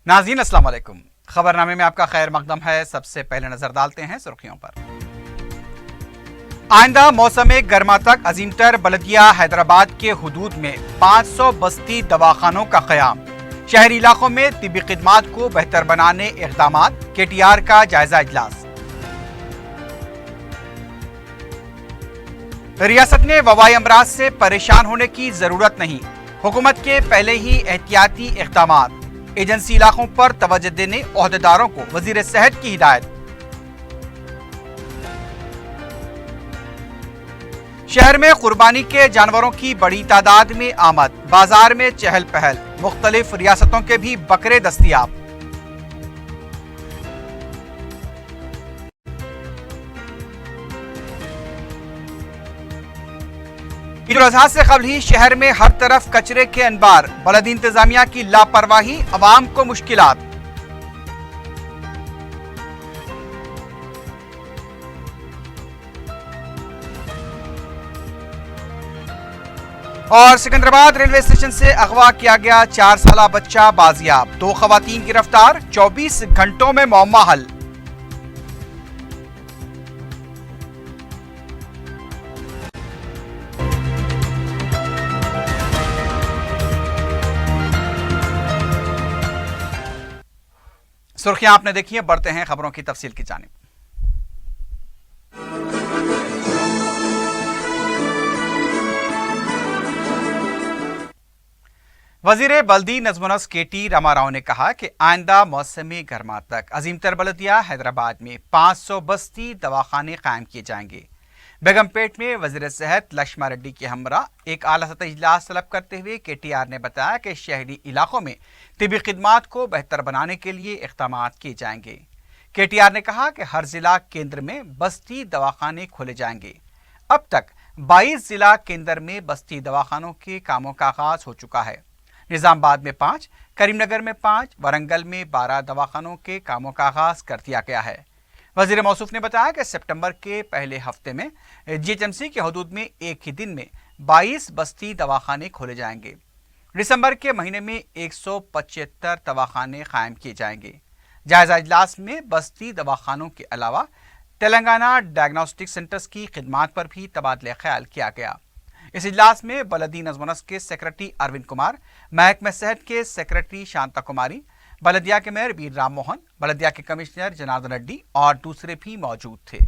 नाज़रीन अस्सलाम वालेकुम। खबरनामे में आपका खैर मकदम है। सबसे पहले नजर डालते हैं सुर्खियों पर। आइंदा मौसम गर्मा तक अजीमतर बल्दिया हैदराबाद के हुदूद में 500 बस्ती दवाखानों का क़याम। शहरी इलाकों में तिब्बी खिदमात को बेहतर बनाने इक़दामात। KTR का जायजा इजलास। रियासत ने वबाई अमराज से परेशान होने की जरूरत नहीं, हुकूमत के पहले ही एहतियाती इक़दामात। एजेंसी इलाकों पर तवज्जो देने ओहदेदारों को वजीर सेहत की हिदायत। शहर में कुर्बानी के जानवरों की बड़ी तादाद में आमद। बाजार में चहल पहल। मुख्तलिफ रियासतों के भी बकरे दस्तयाब। ईद उल अज़हा से कबल ही शहर में हर तरफ कचरे के अंबार। बलदी इंतजामिया की लापरवाही, अवाम को मुश्किलात। और सिकंदराबाद रेलवे स्टेशन से अगवा किया गया 4 साला बच्चा बाजियाब। 2 खवातीन गिरफ्तार। 24 घंटों में मौमा हल। सुर्खियां आपने देखी है, बढ़ते हैं खबरों की तफसील की जानिब। वजीर बल्दी नज़्म-ओ-नस्क KT रामाराव ने कहा कि आइंदा मौसम गर्मा तक अजीमतर बल्दिया हैदराबाद में 500 बस्ती दवाखाने कायम किए जाएंगे। बेगमपेट में वजीर सेहत लक्ष्मा रेड्डी के हमरा एक आला सतह इजलास तलब करते हुए KTR ने बताया कि शहरी इलाकों में तिब्बी खिदमात को बेहतर बनाने के लिए इक़दामात किए जाएंगे। KTR ने कहा कि हर जिला केंद्र में बस्ती दवाखाने खोले जाएंगे। अब तक 22 जिला केंद्र में बस्ती दवाखानों के कामों का आगाज हो चुका है। निजामाबाद में 5, करीमनगर में 5, वरंगल में 12 दवाखानों के कामों का आगाज कर दिया गया है। वजीर मौसूफ ने बताया कि सितंबर के पहले हफ्ते में GHMC के हदूद में एक ही दिन में 22 बस्ती दवाखाने खोले जाएंगे। दिसंबर के महीने में 175 दवाखाने कायम किए जाएंगे। जायजा इजलास में बस्ती दवाखानों के अलावा तेलंगाना डायग्नोस्टिक सेंटर्स की खिदमात पर भी तबादला ख्याल किया गया। इस इजलास में बलदी नज़्म-ओ-नस्क के सेक्रेटरी अरविंद कुमार, महकमा सेहत के सेक्रेटरी शांता कुमारी, बलदिया के मेयर वीर राम मोहन, बलदिया के कमिश्नर जनार्दन रेड्डी और दूसरे भी मौजूद थे।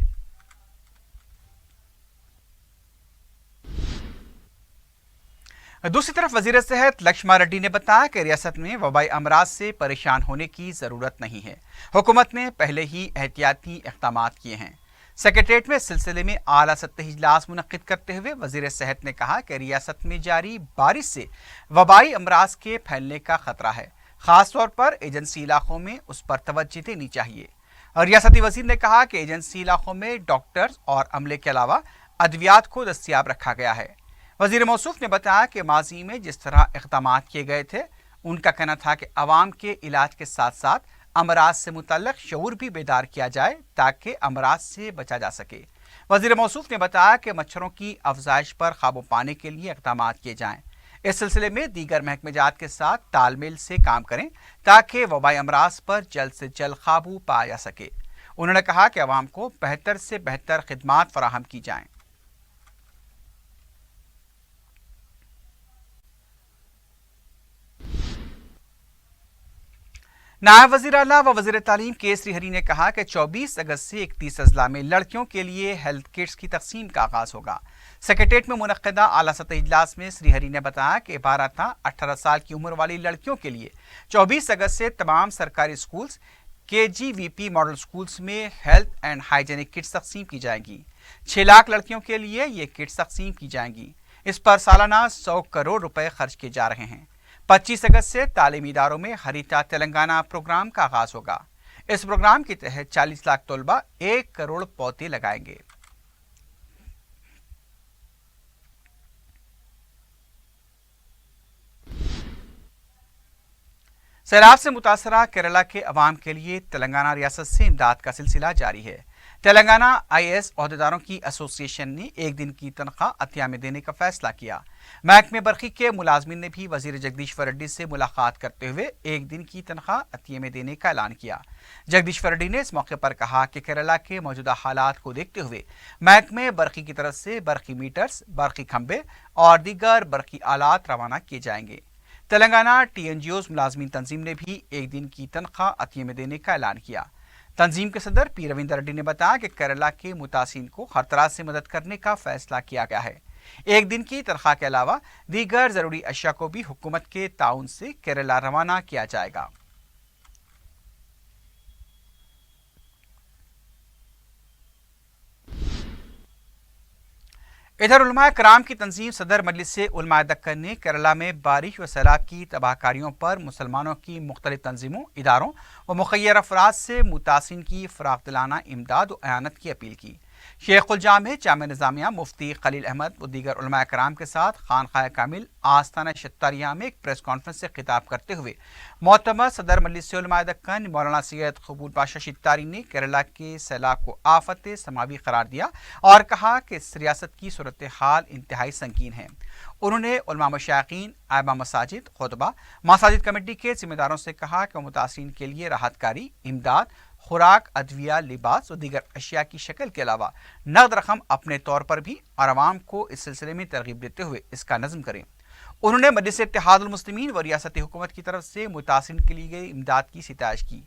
दूसरी तरफ वजीर सेहत लक्ष्मा रेड्डी ने बताया कि रियासत में वबाई अमराज से परेशान होने की जरूरत नहीं है, हुकूमत ने पहले ही एहतियाती इक़दामात किए हैं। सेक्रेटरीट में इस सिलसिले में आला सतही इजलास मुनक्किद करते हुए वजीर सेहत ने कहा कि रियासत में जारी बारिश से वबाई अमराज के फैलने का खतरा है, खास तौर पर एजेंसी इलाकों में उस पर तवज्जो देनी चाहिए। और रियासती वजीर ने कहा कि एजेंसी इलाकों में डॉक्टर्स और अमले के अलावा अद्वियात को दस्तियाब रखा गया है। वजीर मौसूफ ने बताया कि माजी में जिस तरह इक़दामात किए गए थे, उनका कहना था कि अवाम के इलाज के साथ साथ अमराज से मुतल्लिक़ शऊर भी बेदार किया जाए ताकि अमराज से बचा जा सके। वजीर मौसूफ ने बताया कि मच्छरों की अफजाइश पर काबू पाने के लिए इक़दामात किए जाएं। इस सिलसिले में दीगर महकमेजात के साथ तालमेल से काम करें ताकि वबाई अमराज पर जल्द से जल्द काबू पाया जा सके। उन्होंने कहा कि अवाम को बेहतर से बेहतर खिदमात फराहम की जाएं। नायब वज़ीर आला व वज़ीर तालीम के श्रीहरी ने कहा कि 24 अगस्त से 31 अजला में लड़कियों के लिए हेल्थ किट्स की तकसीम का आगाज होगा। सेक्रेटरीट में मुनक्किदा आला सतह इजलास में श्रीहरी ने बताया कि 12 था 18 साल की उम्र वाली लड़कियों के लिए 24 अगस्त से तमाम सरकारी स्कूल्स, KGVP मॉडल स्कूल्स में हेल्थ एंड हाइजेनिक किट्स तकसीम की जाएंगी। 6 लाख लड़कियों के लिए ये किट्स तकसीम की जाएंगी। इस पर सालाना 100 करोड़ रुपए खर्च किए जा रहे हैं। 25 अगस्त से तालीमी इदारों में हरिता तेलंगाना प्रोग्राम का आगाज होगा। इस प्रोग्राम के तहत 40 लाख तलबा 1 करोड़ पौधे लगाएंगे। सैलाब से मुतासरा केरला के अवाम के लिए तेलंगाना रियासत से इमदाद का सिलसिला जारी है। तेलंगाना आईएएस ओहदेदारों की एसोसिएशन ने एक दिन की तनख्वाह अतिया में देने का फैसला किया। महकमे बरकी के मुलाजमीन ने भी वजीर जगदीश्वर रेड्डी से मुलाकात करते हुए एक दिन की तनख्वाह अतिया में देने का ऐलान किया। जगदीश्वर रेड्डी ने इस मौके पर कहा कि केरला के मौजूदा हालात को देखते हुए महकमे बरकी की तरफ से बरकी मीटर्स, बरकी खंबे और दीगर बरकी आलात रवाना किए जाएंगे। तेलंगाना टीएनजीओ मुलाजमीन तंजीम ने भी एक दिन की तनख्वाह अतिया में देने का ऐलान किया। तंजीम के सदर पी रविंदर रेड्डी ने बताया कि केरला के मुतासिन को हर तरह से मदद करने का फैसला किया गया है। एक दिन की तनख्वाह के अलावा दीगर जरूरी अशिया को भी हुकूमत के ताउन से केरला रवाना किया जाएगा। इधर उलमा कराम की तंजीम सदर मजलिस उलमा दक्कन ने केरला में बारिश व सैलाब की तबाहकारियों पर मुसलमानों की मुख्तलिफ तंजीमों, इदारों व मुखय्यर अफराद से मुतासिन की फराख दिलाना इमदाद व अयानत की अपील की। शेख उल जामे जामे निज़ामिया मुफ्ती खलील अहमद व दीगर उलमा कराम के साथ खानकाह कामिल आस्ताना शत्तारिया में एक प्रेस कॉन्फ्रेंस से खिताब करते हुए मोहतरमा सदर मजलिस उलमा दक्कन मौलाना सैयद कबूल पाशा शित्तारी ने केरला के सैलाब को आफत समावी करार दिया और कहा कि इस रियासत की सूरत हाल इंतहाई संगीन है। उन्होंने उलमा मशाइखीन, आइमा मसाजिद, खुतबा, मसाजिद कमेटी के जिम्मेदारों से कहा कि मुतासिरीन के लिए राहतकारी इमदाद, खुराक, अदविया, लिबास और दीगर अशिया की शक्ल के अलावा नकद रकम अपने तौर पर भी और आवाम को इस सिलसिले में तरगीब देते हुए इसका नज़्म करें। उन्होंने मजलिस इत्तेहादुल मुस्लिमीन व रियासती हुकूमत की तरफ से मुतासिरीन के लिए गई इमदाद की सिताइश की।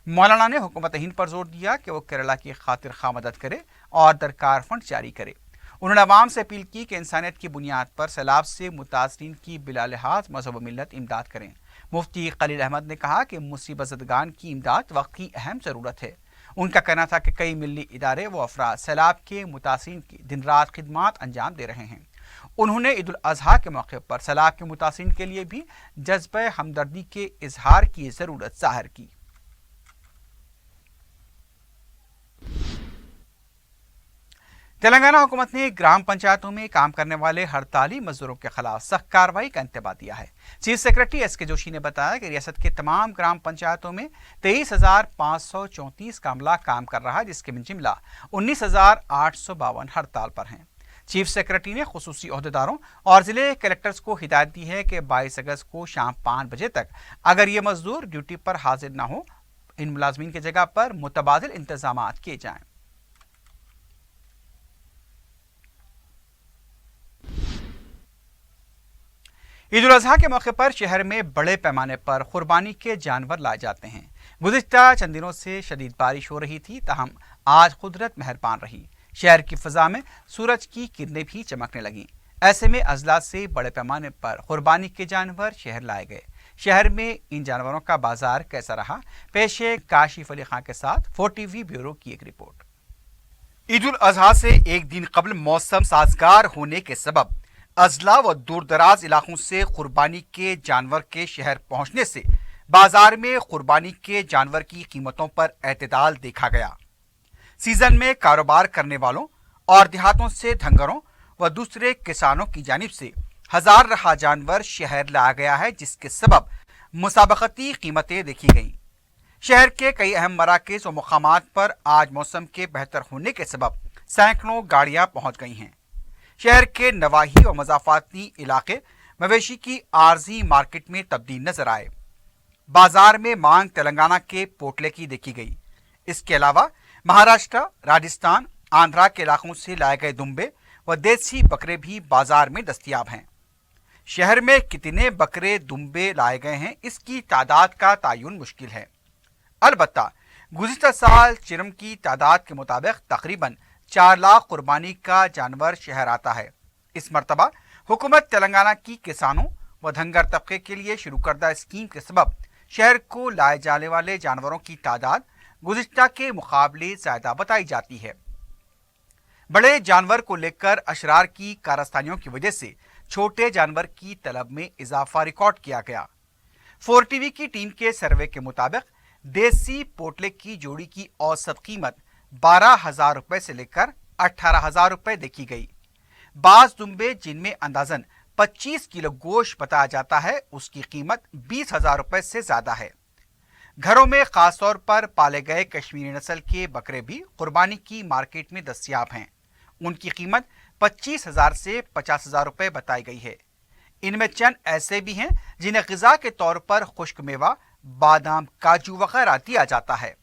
मौलाना ने हुकूमत हिंद पर जोर दिया कि वो केरला की खातिर खा मदद करे और दरकार फंड जारी करे। उन्होंने अवाम से अपील की कि इंसानियत की बुनियाद पर सैलाब से मुतासरीन की बिला लिहाज मजहब व मिल्लत इमदाद करें। मुफ्ती खलील अहमद ने कहा कि मुसीबत ज़दगान की इमदाद वक्त की अहम ज़रूरत है। उनका कहना था कि कई मिली इदारे व अफराद सैलाब के मुतासरीन की दिन रात खिदमात अंजाम दे रहे हैं। उन्होंने ईद उल अज़हा के मौके पर सैलाब के मुतासरीन के लिए भी जज्बे हमदर्दी के इजहार की ज़रूरत ज़ाहिर की। तेलंगाना हुकूमत ने ग्राम पंचायतों में काम करने वाले हड़ताली मजदूरों के खिलाफ सख्त कार्रवाई का इंतबाह दिया है। Chief secretary SK. जोशी ने बताया कि रियासत के तमाम ग्राम पंचायतों में 23,534 का अमला काम कर रहा है, जिसके में जिमला 19,852 हड़ताल पर हैं। चीफ सेक्रेटरी ने खुसूसी ओहदेदारों और जिले कलेक्टर्स को हिदायत दी है कि 22 अगस्त को शाम 5 बजे तक अगर ये मजदूर ड्यूटी पर हाजिर न हो, इन मुलाजमीन की जगह पर मुतबादिल इंतजाम किए जाएं। ईद उल अज़हा के मौके पर शहर में बड़े पैमाने पर कुर्बानी के जानवर लाए जाते हैं। गुज़िश्ता चंद दिनों से शदीद बारिश हो रही थी, ताहम आज कुदरत मेहरबान रही। शहर की फ़ज़ा में सूरज की किरणें भी चमकने लगीं। ऐसे में अजला से बड़े पैमाने पर कुर्बानी के जानवर शहर लाए गए। शहर में इन जानवरों का बाजार कैसा रहा, पेश है काशिफ अली खां के साथ 4TV ब्यूरो की एक रिपोर्ट। ईद उल अज़हा से एक दिन कबल मौसम साजगार होने के सबब अजला व दूर दराज इलाकों से कुर्बानी के जानवर के शहर पहुंचने से बाजार में कुर्बानी के जानवर की कीमतों पर एतदाल देखा गया। सीजन में कारोबार करने वालों और देहातों से धंगरों व दूसरे किसानों की जानिब से हजार रहा जानवर शहर लाया गया है, जिसके सबब मुसाबकती कीमतें देखी गईं। शहर के कई अहम मराकज़ व मुकामात पर आज मौसम के बेहतर होने के सबब सैकड़ों गाड़ियां पहुंच गई हैं। शहर के नवाही व मज़ाफ़ाती इलाके मवेशी की आर्जी मार्केट में तब्दील नजर आए। बाजार में मांग तेलंगाना के पोटले की देखी गई। इसके अलावा महाराष्ट्र, राजस्थान, आंध्रा के इलाकों से लाए गए दुम्बे व देसी बकरे भी बाजार में दस्तयाब हैं। शहर में कितने बकरे दुम्बे लाए गए हैं, इसकी तादाद का तयन मुश्किल है। अलबत्ता गुज़िश्ता साल चिरम की तादाद के मुताबिक तकरीबन 4 लाख कुर्बानी का जानवर शहर आता है। इस मरतबा हुकूमत तेलंगाना की किसानों व धंगर तबके के लिए शुरू करदा स्कीम के सबब शहर को लाए जाने वाले जानवरों की तादाद गुज़िश्ता के मुकाबले ज़्यादा बताई जाती है। बड़े जानवर को लेकर अशरार की कारस्तानियों की वजह से छोटे जानवर की तलब में इजाफा रिकॉर्ड किया गया। 4TV की टीम के सर्वे के मुताबिक देसी पोटले की जोड़ी की औसत कीमत 12,000 रुपए से लेकर 18,000 रुपए देखी गई। बाज दुम्बे जिनमें अंदाजन 25 किलो गोश्त बताया जाता है, उसकी कीमत 20,000 रुपए से ज्यादा है। घरों में खास तौर पर पाले गए कश्मीरी नस्ल के बकरे भी कुर्बानी की मार्केट में दस्तयाब हैं। उनकी कीमत 25,000 से 50,000 रुपए बताई गई है। इनमें चंद ऐसे भी हैं जिन्हें ग़िज़ा के तौर पर खुश्क मेवा, बादाम, काजू वगैरह दिया जाता है।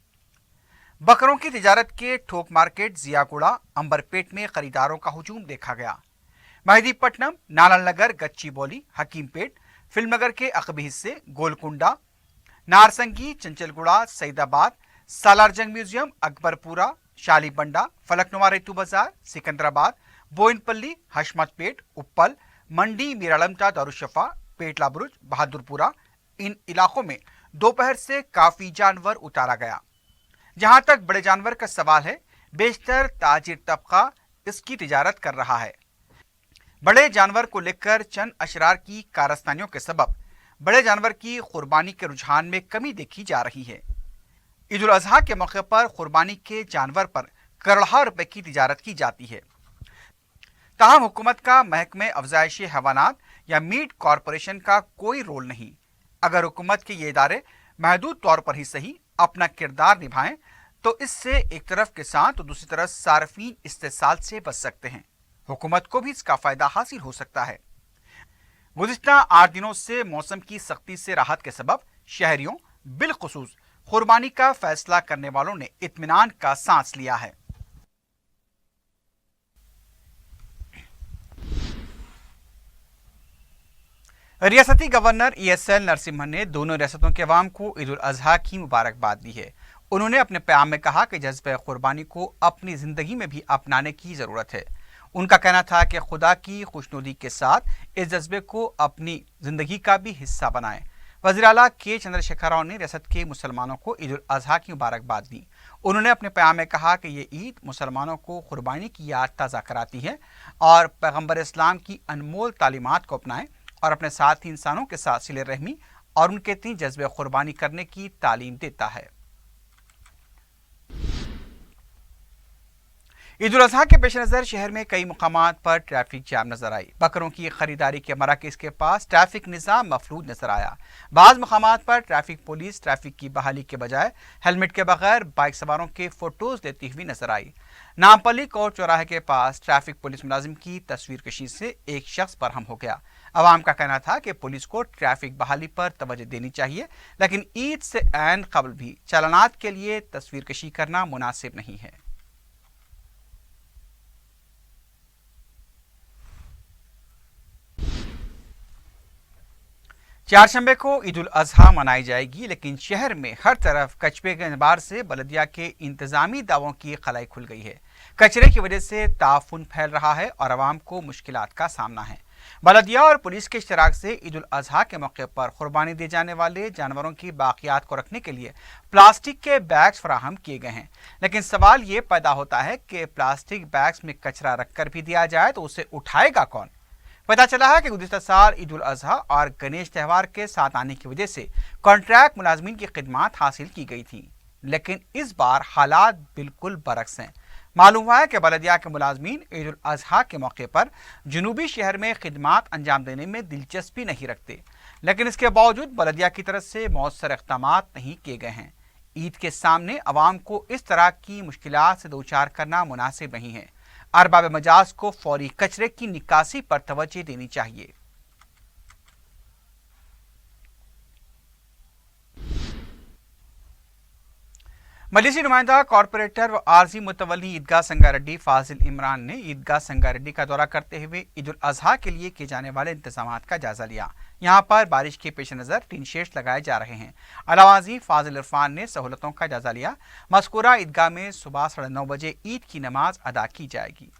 बकरों की तिजारत के थोक मार्केट जियागुड़ा, अंबरपेट में खरीदारों का हुजूम देखा गया। मेहदीपट्टनम, नालानगर, गच्चीबौली, हकीमपेट, फिल्मनगर के अकबी हिस्से, गोलकुंडा, नारसंगी, चंचलगुड़ा, सईदाबाद, सालारजंग म्यूजियम, अकबरपुरा, शालीबंडा, फलकनुमा रेतू बाजार, सिकंदराबाद, बोइनपल्ली, हशमतपेट, उप्पल, मंडी, मीरालमटा, दारुशफा, पेटला बुरुज, बहादुरपुरा, इन इलाकों में दोपहर से काफी जानवर उतारा गया। जहां तक बड़े जानवर का सवाल है, बेशतर ताजिर तबका इसकी तिजारत कर रहा है। बड़े जानवर को लेकर चंद अशरार की कारस्तानियों के सबब बड़े जानवर की कुर्बानी के रुझान में कमी देखी जा रही है। ईद उल अजहा के मौके पर कुर्बानी के जानवर पर करोड़ों रुपए की तिजारत की जाती है। ताहम हुकूमत का महकमे अफजाइश हैवानात या मीट कॉरपोरेशन का कोई रोल नहीं। अगर हुकूमत के ये इदारे महदूद तौर पर ही सही अपना किरदार निभाएं तो इससे एक तरफ किसान तो दूसरी तरफ सार्फिन इस्तेसाल से बच सकते हैं। हुकूमत को भी इसका फायदा हासिल हो सकता है। गुज़िश्ता 8 दिनों से मौसम की सख्ती से राहत के सबब शहरियों, बिलखुसूस कुर्बानी का फैसला करने वालों ने इत्मीनान का सांस लिया है। रियासती गवर्नर ESL नरसिम्हन ने दोनों रियासतों के अवाम को ईद उल अजहा की मुबारकबाद दी है। उन्होंने अपने प्याम में कहा कि जज्बे कुर्बानी को अपनी जिंदगी में भी अपनाने की जरूरत है। उनका कहना था कि खुदा की खुशनुदी के साथ इस जज्बे को अपनी जिंदगी का भी हिस्सा बनाएं। वज़ीर आला के चंद्रशेखर राव ने रियासत के मुसलमानों को ईद उल अजहा की मुबारकबाद दी। उन्होंने अपने प्याम में कहा कि ये ईद मुसलमानों को कुर्बानी की याद ताज़ा कराती है और पैगम्बर इस्लाम की अनमोल तालीमात को अपनाएं और अपने साथी इंसानों के साथ सिले रहमी और उनके तीन जज्बे कुर्बानी करने की तालीम देता है। ईद उल अजहा के पेश नज़र शहर में कई मुकामात पर ट्रैफिक जाम नजर आई। बकरों की खरीदारी के मराकज़ के पास ट्रैफिक निज़ाम मफलूज नजर आया। बाज़ मुकामात पर ट्रैफिक पुलिस ट्रैफिक की बहाली के बजाय हेलमेट के बगैर बाइक सवारों के फोटोज देती हुई नजर आई। नामपल्ली कोर्ट चौराहे के पास ट्रैफिक पुलिस मुलाजिम की तस्वीर कशी से एक शख्स बरहम हो गया। अवाम का कहना था कि पुलिस को ट्रैफिक बहाली पर तवज्जो देनी चाहिए, लेकिन ईद से ऐन कबल भी चालानात के लिए तस्वीर कशी करना मुनासिब नहीं है। चारशंबे को ईद उल अजहा मनाई जाएगी, लेकिन शहर में हर तरफ कचरे के एतबार से बलदिया के इंतजामी दावों की खलाई खुल गई है। कचरे की वजह से ताफुन फैल रहा है और आवाम को मुश्किलात का सामना है। बलदिया और पुलिस के इश्तराक से ईद उल अजहा के मौके पर कुर्बानी दिए जाने वाले जानवरों की बाकियात को रखने के लिए प्लास्टिक के बैग्स फराहम किए गए हैं, लेकिन सवाल ये पैदा होता है कि प्लास्टिक बैग्स में कचरा रखकर भी दिया जाए तो उसे उठाएगा कौन। पता चला है कि गुज़िश्ता साल ईद उल अजहा और गणेश त्यौहार के साथ आने की वजह से कॉन्ट्रैक्ट मुलाजमीन की खिदमात हासिल की गई थी, लेकिन इस बार हालात बिल्कुल बरक्स हैं। मालूम हुआ है कि बलदिया के मुलाजमीन ईद उल अजहा के मौके पर जनूबी शहर में खिदमात अंजाम देने में दिलचस्पी नहीं रखते, लेकिन इसके बावजूद बलदिया की तरफ से मौसर इक़दामात नहीं किए गए हैं। ईद के सामने अवाम को इस तरह की मुश्किलात से दो चार करना मुनासिब नहीं है। अरबाब मजाज को फौरी कचरे की निकासी पर तवज्जो देनी चाहिए। मजलिसी नुमाइंदा कॉरपोरेटर व आरजी मुतवल्ली ईदगाह संगारेड्डी फाजिल इमरान ने ईदगाह संगारेड्डी का दौरा करते हुए ईद उल अजहा के लिए किए जाने वाले इंतजामात का जायजा लिया। यहाँ पर बारिश के पेश नज़र टीन शेड्स लगाए जा रहे हैं। अलावाजी फाजिल इरफान ने सहूलतों का जायजा लिया। मज़कूरा ईदगाह में सुबह 9:30 बजे ईद की नमाज अदा की जाएगी।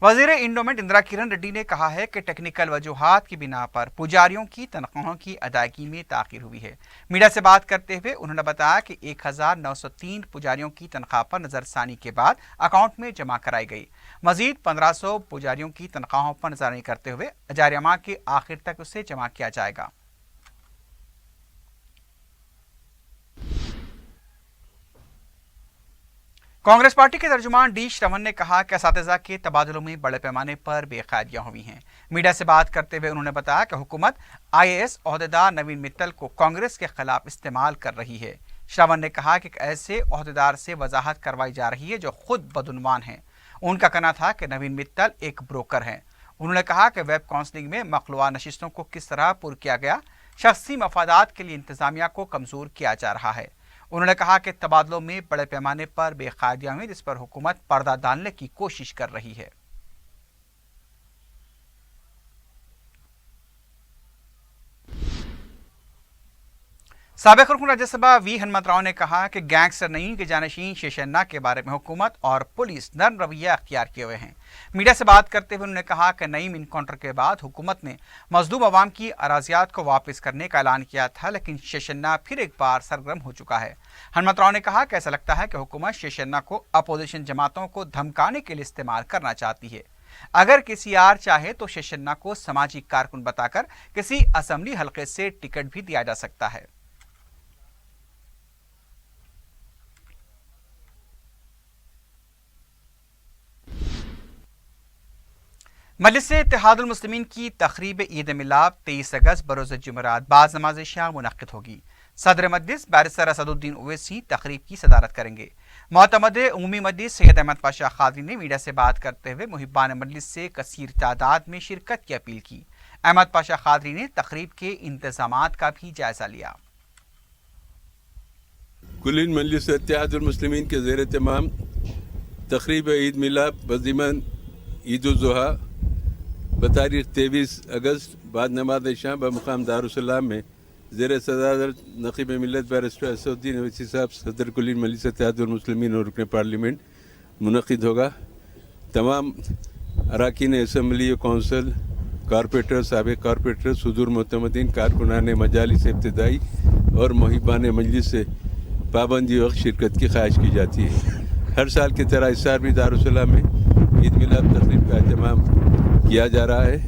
वज़ीर इंडोमेंट इंदिरा किरण रेड्डी ने कहा है कि टेक्निकल वजूहात की बिना पर पुजारियों की तनख्वाहों की अदायगी में ताख़ीर हुई है। मीडिया से बात करते हुए उन्होंने बताया कि 1903 पुजारियों की तनख्वाह पर नज़रसानी के बाद अकाउंट में जमा कराई गई। मजीद 1500 पुजारियों की तनख्वाहों पर नजरसानी करते हुए जारी माह के आखिर तक उसे जमा किया जाएगा। कांग्रेस पार्टी के तर्जुमान डी श्रवण ने कहा कि असातिज़ा के तबादलों में बड़े पैमाने पर बेकायदियां हुई हैं। मीडिया से बात करते हुए उन्होंने बताया कि हुकूमत आईएएस ओहदेदार नवीन मित्तल को कांग्रेस के खिलाफ इस्तेमाल कर रही है। श्रवण ने कहा कि ऐसे ओहदेदार से वजाहत करवाई जा रही है जो खुद बदउनवान हैं। उनका कहना था कि नवीन मित्तल एक ब्रोकर हैं। उन्होंने कहा कि वेब काउंसलिंग में मखलूआ नशिस्तों को किस तरह पुर किया गया, शख्सी मफादात के लिए इंतजामिया को कमजोर किया जा रहा है। उन्होंने कहा कि तबादलों में बड़े पैमाने पर बेकायदियां हुई, जिस पर हुकूमत पर्दा डालने की कोशिश कर रही है। साबिक रुकन राज्यसभा वी हनुमंतराव ने कहा कि गैंगस्टर नईम के जानशीन शेषन्ना के बारे में हुकूमत और पुलिस नर्म रवैया अख्तियार किए हुए हैं। मीडिया से बात करते हुए उन्होंने कहा कि नईम इनकाउंटर के बाद हुकूमत ने मजलूम अवाम की अराजियात को वापस करने का ऐलान किया था, लेकिन शेषन्ना फिर एक बार सरगर्म हो चुका है। हनुमंतराव ने कहा कि ऐसा लगता है कि हुकूमत शेषन्ना को अपोजिशन जमातों को धमकाने के लिए इस्तेमाल करना चाहती है। अगर किसी आर चाहे तो शेषन्ना को सामाजिक कारकुन बताकर किसी असेंबली हलके से टिकट भी दिया जा सकता है। मजलिस इत्तेहादुल मुस्लिमीन की तकरीब ईद मिलाद 23 अगस्त बरोज़ जुमेरात बाद नमाज शाह मुनक्किद होगी। सदर मजलिस बैरिस्टर असदुद्दीन ओवैसी तकरीब की सदारत करेंगे। मोतमद उमूमी मजलिस सैयद अहमद पाशा खादरी ने मीडिया से बात करते हुए मुहिब्बान मजलिस से कसीर तादाद में शिरकत की अपील की। अहमद पाशा खादरी ने तकरीब के इंतजामात का भी जायजा लिया। कुलीन मजलिस इत्तेहादुल मुस्लिमीन के ज़ेर तमाम तकरीब ईद मिलाद बज़ीमन ईद उल ज़ुहा बतारीख 23 अगस्त बाद नमाज शाह बमुकाम दारुस्सलाम में ज़ेर सदारत नक़ीब मिल्लत बैरिस्टर असदुद्दीन ओवैसी साहब सदर कुलीन मजलिस इत्तेहादुल मुस्लिमीन और रुकन पार्लियामेंट मुनक़्क़िद होगा। तमाम अरकान असम्बली कौंसल, कारपोरेटर, साबिक़ कारपोरेटर, सुदूर मुतमदीन, कारकुनान मजालिस इब्तिदाई और मुहिब्बान मजलिस से पाबंदी वक्त शिरकत की ख्वाहिश की जाती है। हर साल की तरह इस साल भी दारुस्सलाम में ईद मिलाद तक़रीब का एहतमाम किया जा रहा है।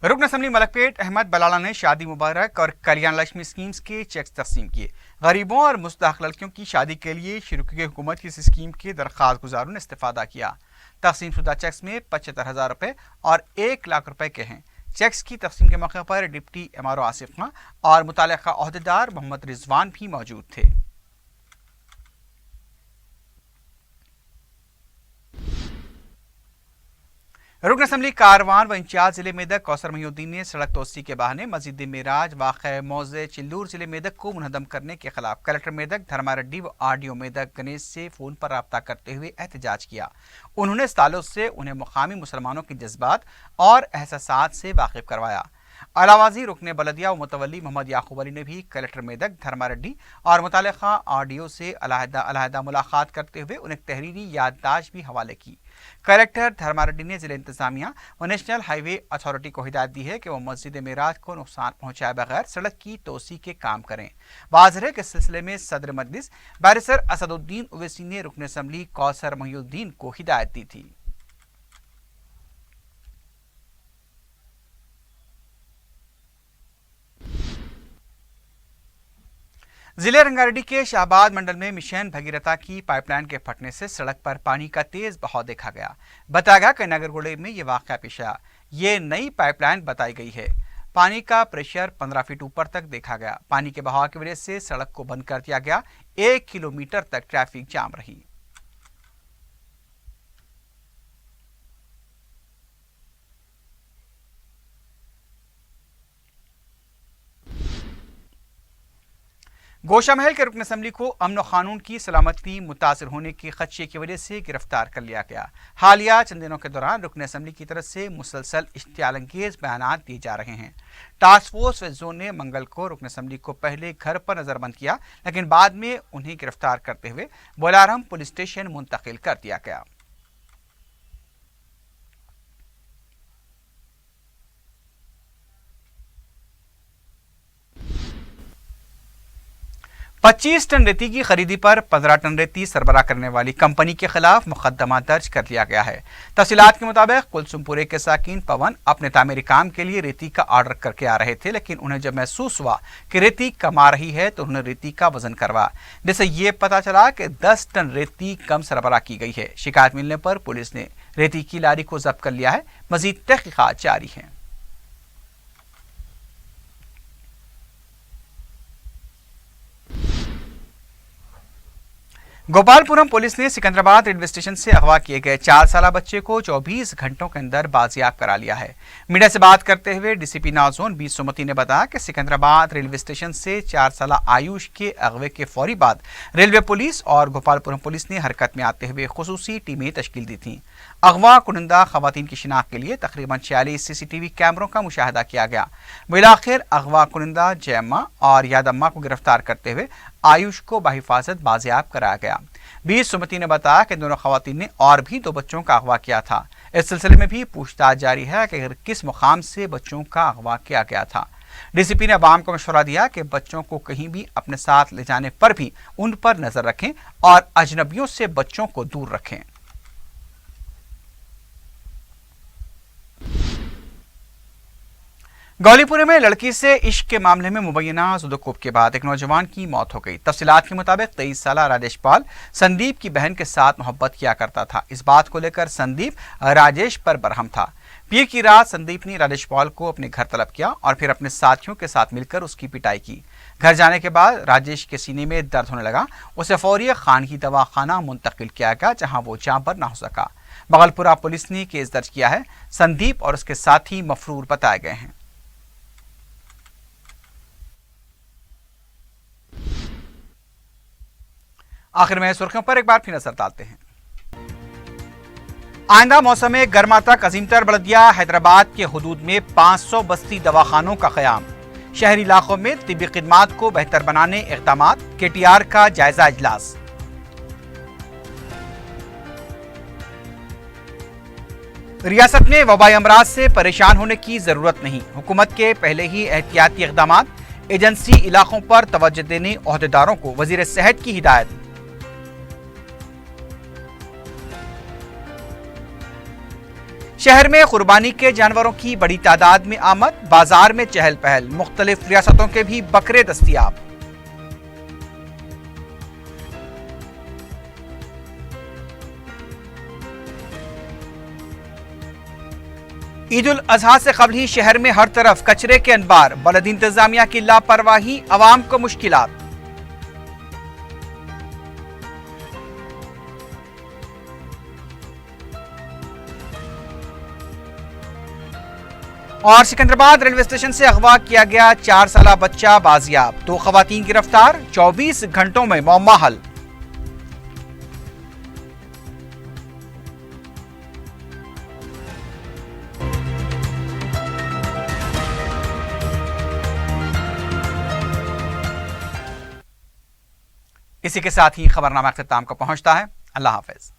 रुकन असम्बली मलकपेट अहमद बलाला ने शादी मुबारक और कल्याण लक्ष्मी स्कीम्स के चेक्स तकसीम किए। गरीबों और मुस्तहक लड़कियों की शादी के लिए शुरू की गई हुकूमत की इस स्कीम के दरख्वास्त गुजारों ने इस्तेफादा किया। तकसीम शुदा चेक्स में 75,000 रुपये और 1 लाख रुपए के हैं। चेक्स की तकसीम के मौके पर डिप्टी एमआरओ आसिफ खां और मुतालिका ओहदेदार मोहम्मद रिजवान भी मौजूद थे। रुकन असम्बली कारवान व इंचार्ज जिले मेदक कौसर महिउद्दीन ने सड़क तोसी के बहाने मस्जिद मेराज वाक़ मौज़े चिल्लूर जिले मेदक को मुनहदम करने के खिलाफ कलेक्टर मेदक धर्मा रेड्डी व आरडीओ मेदक गणेश से फ़ोन पर रब्ता करते हुए एहतजाज किया। उन्होंने इस ताल्लुक से उन्हें मुकामी मुसलमानों के जज्बात और एहसासात से वाकिफ करवाया। अलावाजी रुकने बलदिया व मुतवली मोहम्मद याकूब अली ने भी कलेक्टर मेदक धर्मा रेड्डी और मुतालिका आरडीओ से अलहदा मुलाकात करते हुए उन्हें तहरीरी याददाश्त भी हवाले की। कलेक्टर धर्मा रेड्डी ने जिला इंतजामिया व नेशनल हाईवे अथॉरिटी को हिदायत दी है कि वो मस्जिद मेराज को नुकसान पहुंचाए बगैर सड़क की तोसी के काम करें। वाज़ेह है कि इस सिलसिले में सदर मजलिस बैरिस्टर असदुद्दीन ओवैसी ने रुकन असम्बली कौसर महिउद्दीन को हिदायत दी थी। जिले रंगारेड्डी के शाहबाद मंडल में मिशन भगीरथा की पाइपलाइन के फटने से सड़क पर पानी का तेज बहाव देखा गया। बताया गया कि नगरगोड़े में ये वाक़या पेश आया। ये नई पाइपलाइन बताई गई है। पानी का प्रेशर 15 फीट ऊपर तक देखा गया। पानी के बहाव की वजह से सड़क को बंद कर दिया गया। 1 किलोमीटर तक ट्रैफिक जाम रही। गोशा महल के रुकन असम्बली को अमन कानून की सलामती मुतासर होने के खदशे की वजह से गिरफ्तार कर लिया गया। हालिया चंद दिनों के दौरान रुकन असम्बली की तरफ से मुसलसल इश्तियालंगेज बयानात दिए जा रहे हैं। टास्क फोर्स वेस्ट जोन ने मंगल को रुकन असम्बली को पहले घर पर नजरबंद किया, लेकिन बाद में उन्हें गिरफ्तार करते हुए बोलारम पुलिस स्टेशन मुंतकिल कर दिया गया। 25 टन रेती की खरीदी पर 15 टन रेती सरबराह करने वाली कंपनी के खिलाफ मुकदमा दर्ज कर लिया गया है। तफसीलात के मुताबिक कुलसुमपुरे के साकिन पवन अपने तामीरी काम के लिए रेती का ऑर्डर करके आ रहे थे, लेकिन उन्हें जब महसूस हुआ कि रेती कम आ रही है तो उन्होंने रेती का वजन करवा, जिससे ये पता चला कि 10 टन रेती कम सरबराह की गई है। शिकायत मिलने पर पुलिस ने रेती की लारी को जब्त कर लिया है। मजीद तहकीकात जारी है। गोपालपुरम पुलिस ने सिकंदराबाद रेलवे स्टेशन से अगवा किए गए 4 साला बच्चे को 24 घंटों के अंदर बाजियाब करा लिया है। मीडिया से बात करते हुए डीसीपी नाजोन बी सुमति ने बताया कि सिकंदराबाद रेलवे स्टेशन से 4 साला आयुष के अगवे के फौरी बाद रेलवे पुलिस और गोपालपुरम पुलिस ने हरकत में आते हुए खुसूसी टीमें तश्कील दी थी। अगवा कुनिंदा खवातीन की शिनाख्त के लिए तकरीबन 46 सीसीटीवी कैमरों का मुशाहिदा किया गया। बिलाखिर अगवा कुनिंदा जयम्मा और यादम्मा को गिरफ्तार करते हुए आयुष को बाहिफाजत बाजियाब कराया गया। बी सुमति ने बताया कि दोनों खवातीन ने और भी 2 बच्चों का अगवा किया था। इस सिलसिले में भी पूछताछ जारी है कि किस मुकाम से बच्चों का अगवा किया गया था। डीसीपी ने अवाम को मशवरा दिया कि बच्चों को कहीं भी अपने साथ ले जाने पर भी उन पर नजर रखें और अजनबियों से बच्चों को दूर रखें। गौलीपुरे में लड़की से इश्क के मामले में मुबैना जुदकोब के बाद एक नौजवान की मौत हो गई। तफसीलात के मुताबिक 23 साला राजेश पाल संदीप की बहन के साथ मोहब्बत किया करता था। इस बात को लेकर संदीप राजेश पर बरहम था। पीर की रात संदीप ने राजेश पाल को अपने घर तलब किया और फिर अपने साथियों के साथ मिलकर उसकी पिटाई की। घर जाने के बाद राजेश के सीने में दर्द होने लगा। उसे फौरी खानगी दवाखाना मुंतकिल किया गया, जहां वो जांबर ना हो सका। बगलपुरा पुलिस ने केस दर्ज किया है। संदीप और उसके साथी मफरूर बताए गए हैं। आखिर में सुर्खियों पर एक बार फिर नजर डालते हैं। आइंदा मौसम गर्मा तक अजीमतर बल्दिया हैदराबाद के हुदूद में 500 बस्ती दवाखानों का क़याम। शहरी इलाकों में तिब्बी खिदमात को बेहतर बनाने इक़दामात। केटीआर का जायजा इजलास। रियासत में वबाई अमराज से परेशान होने की जरूरत नहीं। हुकूमत के पहले ही एहतियाती इक़दामात। एजेंसी इलाकों पर तवज्जो देने ओहदेदारों को वजीर सेहत की हिदायत। शहर में कुर्बानी के जानवरों की बड़ी तादाद में आमद। बाजार में चहल पहल। मुख्तलिफ रियासतों के भी बकरे दस्तयाब। ईद उल अजहा से कबल ही शहर में हर तरफ कचरे के अंबार। बलद इंतजामिया की लापरवाही अवाम को मुश्किलात। और सिकंदराबाद रेलवे स्टेशन से अगवा किया गया 4 साला बच्चा बाजियाब। 2 खवातीन गिरफ्तार। 24 घंटों में मौमा हल। इसी के साथ ही खबरनामा अख्ताम को पहुंचता है। अल्लाह हाफिज।